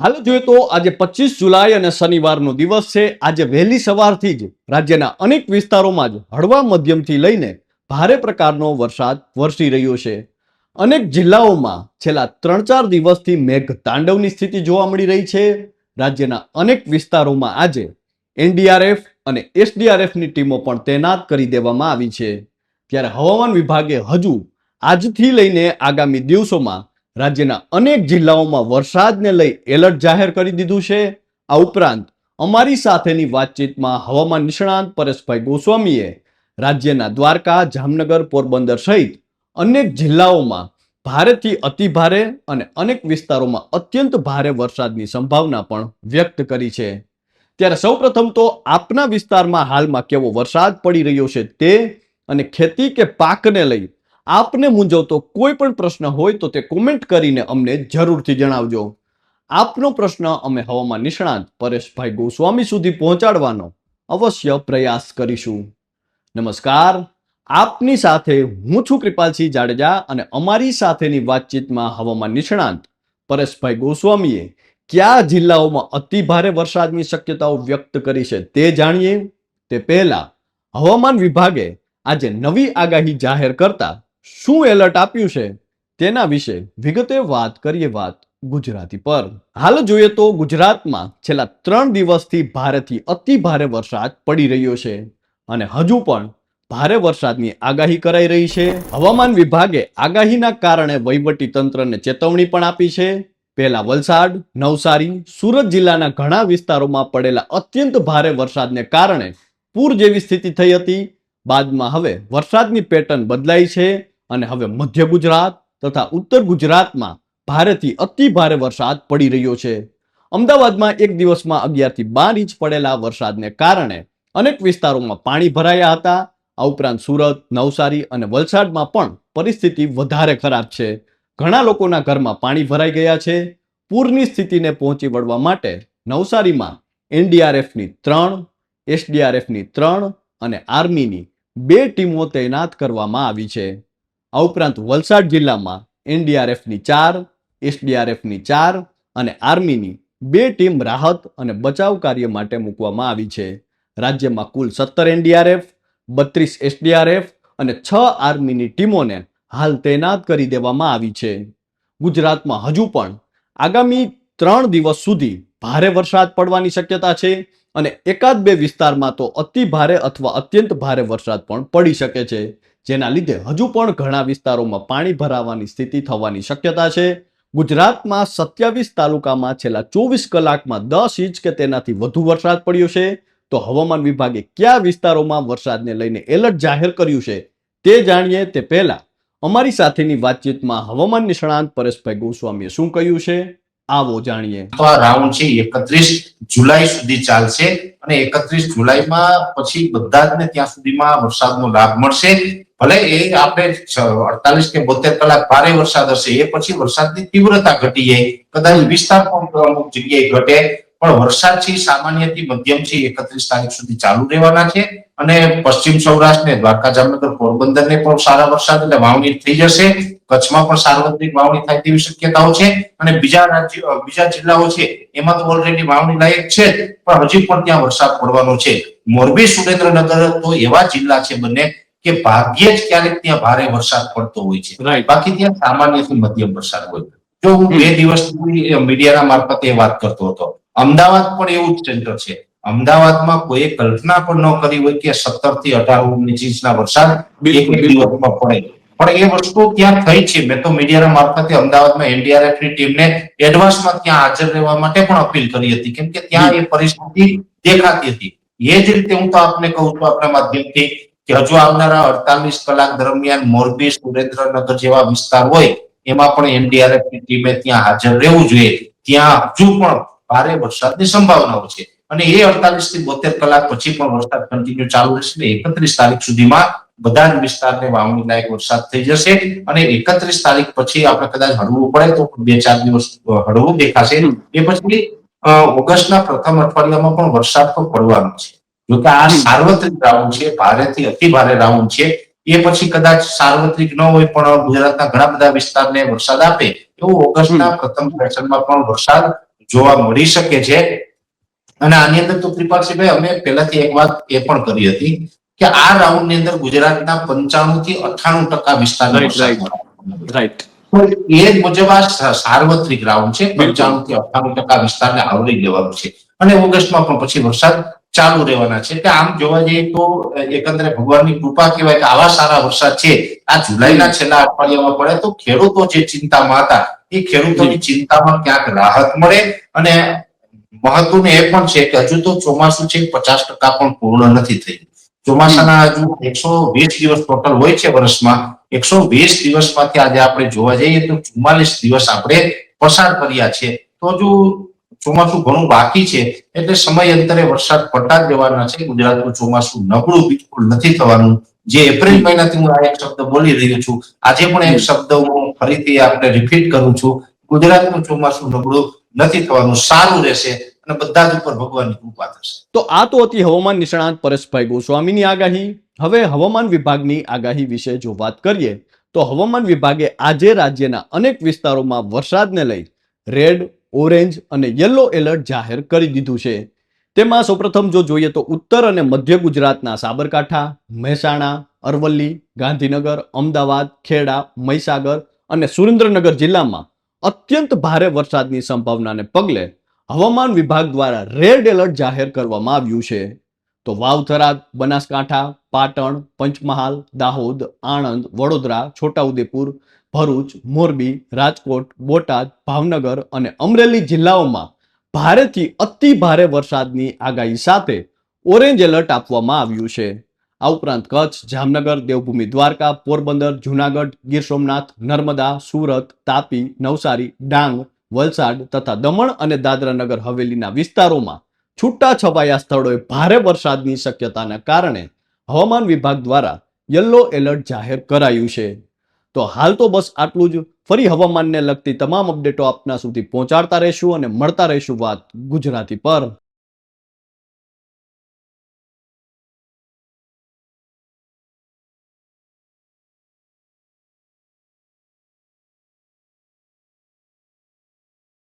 હાલ જોઈએ તો આજે 25 જુલાઈ અને શનિવારનો દિવસ છે। આજે વહેલી સવારથી જ રાજ્યના અનેક વિસ્તારોમાં જ હળવા મધ્યમથી લઈને ભારે પ્રકારનો વરસાદ વરસી રહ્યો છે। અનેક જિલ્લાઓમાં છેલ્લા 3-4 દિવસથી મેઘ તાંડવની સ્થિતિ જોવા મળી રહી છે। રાજ્યના અનેક વિસ્તારોમાં આજે એનડીઆરએફ અને એસડીઆરએફની ટીમો પણ તૈનાત કરી દેવામાં આવી છે। ત્યારે હવામાન વિભાગે હજુ આજથી લઈને આગામી દિવસોમાં રાજ્યના અનેક જિલ્લાઓમાં વરસાદને લઈ એલર્ટ જાહેર કરી દીધું છે। આ ઉપરાંત અમારી સાથેની વાતચીતમાં હવામાન નિષ્ણાંત પરેશભાઈ ગોસ્વામીએ રાજ્યના દ્વારકા, જામનગર, પોરબંદર સહિત અનેક જિલ્લાઓમાં ભારેથી અતિભારે અને અનેક વિસ્તારોમાં અત્યંત ભારે વરસાદની સંભાવના પણ વ્યક્ત કરી છે। ત્યારે સૌપ્રથમ તો આપના વિસ્તારમાં હાલમાં કેવો વરસાદ પડી રહ્યો છે તે અને ખેતી કે પાકને લઈ આપને મૂંઝવતો કોઈ પણ પ્રશ્ન હોય તો તે કોમેન્ટ કરીને અમને જરૂરથી જણાવજો। આપનો પ્રશ્ન અમે હવામાન નિષ્ણાંત પરેશભાઈ ગોસ્વામી સુધી પહોંચાડવાનો અવશ્ય પ્રયાસ કરીશું। નમસ્કાર, આપની સાથે હું છું કૃપાલસિંહ જાડેજા અને અમારી સાથેની વાતચીતમાં હવામાન નિષ્ણાંત પરેશભાઈ ગોસ્વામીએ કયા જિલ્લાઓમાં અતિ ભારે વરસાદની શક્યતાઓ વ્યક્ત કરી છે તે જાણીએ તે પહેલા હવામાન વિભાગે આજે નવી આગાહી જાહેર કરતા શું એલર્ટ આપ્યું છે તેના વિશે વિગતે વાત કરીએ। વાત ગુજરાતી પર હાલ જોઈએ તો ગુજરાતમાં છેલ્લા 3 દિવસથી ભારેથી અતિ ભારે વરસાદ પડી રહ્યો છે અને હજુ પણ ભારે વરસાદની આગાહી કરાઈ રહી છે। હવામાન વિભાગે આગાહીના કારણે વહીવટી તંત્રને ચેતવણી પણ આપી છે। પહેલા વલસાડ, નવસારી, સુરત જિલ્લાના ઘણા વિસ્તારોમાં પડેલા અત્યંત ભારે વરસાદને કારણે પૂર જેવી સ્થિતિ થઈ હતી। બાદમાં હવે વરસાદની પેટર્ન બદલાઈ છે અને હવે મધ્ય ગુજરાત તથા ઉત્તર ગુજરાતમાં ભારેથી અતિ ભારે વરસાદ પડી રહ્યો છે। અમદાવાદમાં એક દિવસમાં 11 થી 12 ઇંચ પડેલા વરસાદને કારણે અનેક વિસ્તારોમાં પાણી ભરાયા હતા। આ ઉપરાંત સુરત, નવસારી અને વલસાડમાં પણ પરિસ્થિતિ વધારે ખરાબ છે। ઘણા લોકોના ઘરમાં પાણી ભરાઈ ગયા છે। પૂરની સ્થિતિને પહોંચી વળવા માટે નવસારીમાં એનડીઆરએફની 3, એસડીઆરએફની 3 અને આર્મીની 2 ટીમો તૈનાત કરવામાં આવી છે। આ ઉપરાંત વલસાડ જિલ્લામાં એનડીઆરએફની 4, એસડીઆરએફની 4 અને આર્મીની 2 ટીમ રાહત અને બચાવ કાર્ય માટે મૂકવામાં આવી છે। રાજ્યમાં કુલ 17 એનડીઆરએફ, 32 એસડીઆરએફ અને 6 આર્મીની ટીમોને હાલ તૈનાત કરી દેવામાં આવી છે। ગુજરાતમાં હજુ પણ આગામી 3 દિવસ સુધી ભારે વરસાદ પડવાની શક્યતા છે અને એકાદ બે વિસ્તારમાં તો અતિ ભારે અથવા અત્યંત ભારે વરસાદ પણ પડી શકે છે, જેના લીધે હજુ પણ ઘણા વિસ્તારોમાં પાણી ભરાવાની સ્થિતિ થવાની શક્યતા છે। ગુજરાતમાં 27 તાલુકામાં છેલ્લા 24 કલાકમાં 10 ઇંચ કે તેનાથી વધુ વરસાદ પડ્યો છે। તો હવામાન વિભાગે કયા વિસ્તારોમાં વરસાદને લઈને એલર્ટ જાહેર કર્યું છે તે જાણીએ તે પહેલા અમારી સાથેની વાતચીતમાં હવામાન નિષ્ણાંત પરેશભાઈ ગોસ્વામીએ શું કહ્યું છે આવો જાણીએ। તો આ રાઉન્ડ છે 31 જુલાઈ સુધી ચાલશે અને 31 જુલાઈમાં પછી બધા જ ને ત્યાં સુધીમાં વરસાદનો લાભ મળશે। ભલે એ આપણે 48 કે 72 કલાક ભારે વરસાદ હશે, એ પછી વરસાદની તીવ્રતા ઘટી જાય, કદાચ વિસ્તાર પણ અમુક જગ્યાએ ઘટે, પણ વરસાદ છે સામાન્યથી મધ્યમ છે 31 તારીખ સુધી ચાલુ રહેવાના છે। અને પશ્ચિમ સૌરાષ્ટ્ર ને દ્વારકા, જામનગર, પોરબંદર ને પણ સારા વરસાદ એટલે વાવણી થઈ જશે। કચ્છમાં પણ સાર્વત્રિક વાવણી થાય તેવી શક્યતાઓ છે અને બીજા જિલ્લાઓ છે એમાં તો ઓલરેડી વાવણી લાયક છે, પણ હજી પણ ત્યાં વરસાદ પડવાનો છે। મોરબી, સુરેન્દ્રનગર તો એવા જિલ્લા છે બંને કે ભાગ્યે જ ક્યારેક ત્યાં ભારે વરસાદ પડતો હોય છે, બાકી ત્યાં સામાન્યથી મધ્યમ વરસાદ હોય। જો હું 2 દિવસથી મીડિયાના મારફતે વાત કરતો હતો, અમદાવાદ પણ એવું જ સેન્ટર છે। અમદાવાદમાં કોઈ કલ્પના પણ ન કરી હોય કે 17 થી 18 ઇંચના વરસાદ એક દિવસમાં પડે, પણ એ વસ્તુ ત્યાં થઈ છે। મેં તો મીડિયાના મારફતે અમદાવાદમાં એનડીઆરએફની ટીમને એડવાન્સમાં ત્યાં હાજર રહેવા માટે પણ અપીલ કરી હતી, કેમ કે ત્યાં એ પરિસ્થિતિ દેખાતી હતી। એ જ રીતે હું તો આપને કહું છું આપણા માધ્યમથી કે હજુ આવનારા 48 કલાક દરમિયાન મોરબી, સુરેન્દ્રનગર જેવા વિસ્તાર હોય એમાં પણ એનડીઆરએફની ટીમે ત્યાં હાજર રહેવું જોઈએ। ત્યાં હજુ પણ ભારે વરસાદની સંભાવનાઓ છે અને એ 48 થી 72 કલાક પછી પણ વરસાદ કન્ટિન્યુ ચાલુ રહેશે। 31 તારીખ સુધીમાં બધા જ વિસ્તારને વાવણી લાયક વરસાદ થઈ જશે અને 31 તારીખ પછી આપણે કદાચ હળવું પડે તો 2-4 દિવસ હળવું દેખાશે। એ પછી ઓગસ્ટના પ્રથમ અઠવાડિયામાં પણ વરસાદ તો પડવાનો છે। જોકે આ સાર્વત્રિક રાઉન્ડ છે, ભારેથી અતિ ભારે રાઉન્ડ છે। એ પછી કદાચ સાર્વત્રિક ન હોય પણ ગુજરાતના ઘણા બધા વિસ્તારને વરસાદ આપે, એવું ઓગસ્ટના પ્રથમ સેશનમાં પણ વરસાદ જોવા મળી શકે છે. અને આની અંદર તો કૃપાલસિંહભાઈ અમે પહેલાથી એક વાત એ પણ કરી હતી કે આ રાઉન્ડ ની અંદર ગુજરાતના 95 થી 98% વિસ્તારમાં રાઈટ વરસાદ રાઈટ તો એ મુજબ આ સાર્વત્રિક રાઉન્ડ છે. 95 થી 98% વિસ્તારને આવરી લેવાનું છે અને ઓગસ્ટમાં પણ પછી વરસાદ ચાલુ રહેવાના છે. કે આમ જોવા જઈએ તો એકંદરે ભગવાનની કૃપા કહેવાય કે આવા સારા વરસાદ છે આ જુલાઈના છેલ્લા અઠવાડિયામાં પડે તો ખેડૂતો જે ચિંતામાં હતા એ ખેડૂતોની ચિંતામાં ક્યાંક રાહત મળે. અને મહત્વનું એ પણ છે કે હજુ તો ચોમાસું છે 50% પણ પૂર્ણ નથી થયું. ચોમાસાના હજુ 120 દિવસ ટોટલ હોય છે વર્ષમાં. 120 દિવસમાંથી આજે આપણે જોવા જઈએ તો 44 દિવસ આપણે પસાર કર્યા છે. તો જો ચોમાસું ઘણું બાકી છે એટલે સમય અંતરે વરસાદ પડતા જ રહેવાના છે. ગુજરાતનું ચોમાસું નબળું બિલકુલ નથી થવાનું. જે એપ્રિલ મહિનાથી હું આ એક શબ્દ બોલી રહ્યો છું, આજે પણ એક શબ્દ હું ફરીથી આપણે રિપીટ કરું છું, ગુજરાતનું ચોમાસું નબળું નથી થવાનું, સારું રહેશે અને બધા જ ઉપર ભગવાનની કૃપા થશે. તો આ તો હતી હવામાન નિષ્ણાત પરેશભાઈ ગોસ્વામીની આગાહી. હવે હવામાન વિભાગની આગાહી વિશે જો વાત કરીએ તો હવામાન વિભાગે આજે રાજ્યના અનેક વિસ્તારોમાં વરસાદને લઈ રેડ, ઓરેન્જ અને યલો એલર્ટ જાહેર કરી દીધું છે. તેમાં સૌપ્રથમ જો જોઈએ તો ઉત્તર અને મધ્ય ગુજરાતના સાબરકાંઠા, મહેસાણા, અરવલ્લી, ગાંધીનગર, અમદાવાદ, ખેડા, મહીસાગર અને સુરેન્દ્રનગર જિલ્લામાં અત્યંત ભારે વરસાદની સંભાવનાને પગલે હવામાન વિભાગ દ્વારા રેડ એલર્ટ જાહેર કરવામાં આવ્યું છે. તો વાવ-થરાદ, બનાસકાંઠા, પાટણ, પંચમહાલ, દાહોદ, આણંદ, વડોદરા, છોટાઉદેપુર, ભરૂચ, મોરબી, રાજકોટ, બોટાદ, ભાવનગર અને અમરેલી જિલ્લાઓમાં ભારેથી અતિ ભારે વરસાદની આગાહી સાથે ઓરેન્જ એલર્ટ આપવામાં આવ્યું છે. આ ઉપરાંત કચ્છ, જામનગર, દેવભૂમિ દ્વારકા, પોરબંદર, જુનાગઢ, ગીર સોમનાથ, નર્મદા, સુરત, તાપી, નવસારી, ડાંગ, વલસાડ તથા દમણ અને દાદરા નગર હવેલીના વિસ્તારોમાં છૂટાછવાયા સ્થળોએ ભારે વરસાદની શક્યતાના કારણે હવામાન વિભાગ દ્વારા યલો એલર્ટ જાહેર કરાયું છે. તો હાલ તો બસ આટલું જ. ફરી હવામાનને લગતી તમામ અપડેટો આપના સુધી પહોંચાડતા રહીશું અને મળતા રહીશું વાત ગુજરાતી પર.